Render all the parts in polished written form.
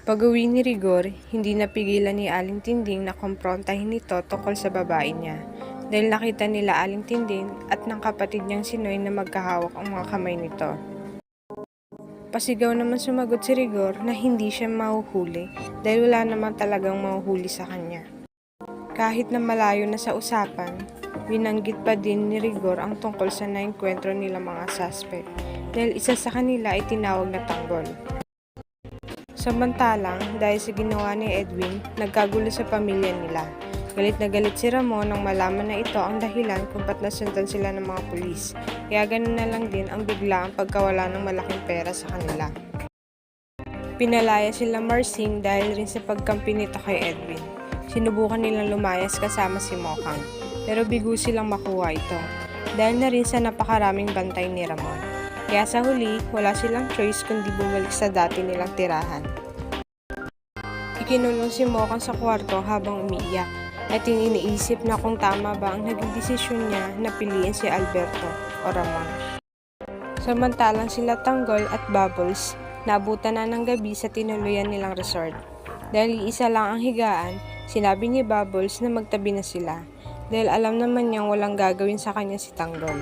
Pag-uwi ni Rigor, hindi napigilan ni Aling Tinding na kumprontahin ito tungkol sa babae niya dahil nakita nila Aling Tinding at ng kapatid niyang si Noy na magkahawak ang mga kamay nito. Pasigaw naman sumagot si Rigor na hindi siya mahuhuli dahil wala naman talagang mahuhuli sa kanya. Kahit na malayo na sa usapan, binanggit pa din ni Rigor ang tungkol sa naengkwentro nila mga suspect dahil isa sa kanila ay tinawag na Tanggol. Samantalang, dahil sa ginawa ni Edwin, nagkagulo sa pamilya nila. Galit na galit si Ramon nang malaman na ito ang dahilan kung ba't nasundan sila ng mga pulis. Kaya ganun na lang din ang biglaang pagkawala ng malaking pera sa kanila. Pinalaya sila Marsing dahil rin sa pagkampi nito kay Edwin. Sinubukan nilang lumayas kasama si Mokang, pero bigo silang makuha ito dahil na rin sa napakaraming bantay ni Ramon. Kaya sa huli, wala silang choice kundi bumalik sa dati nilang tirahan. Ikinulong si Mokang sa kwarto habang umiiyak at iniisip na kung tama ba ang naging desisyon niya na piliin si Alberto o Ramon. Samantalang sila Tanggol at Bubbles, naabutan na ng gabi sa tinuluyan nilang resort. Dahil isa lang ang higaan, sinabi ni Bubbles na magtabi na sila dahil alam naman niyang walang gagawin sa kanya si Tanggol.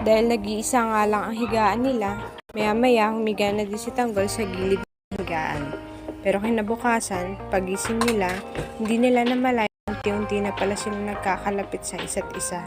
Dahil nag-iisa nga lang ang higaan nila, maya-maya humiga na din si Tanggol sa gilid ng higaan. Pero kinabukasan, pagising nila, hindi nila namalaya unti-unti na pala sila nagkakalapit sa isa't isa.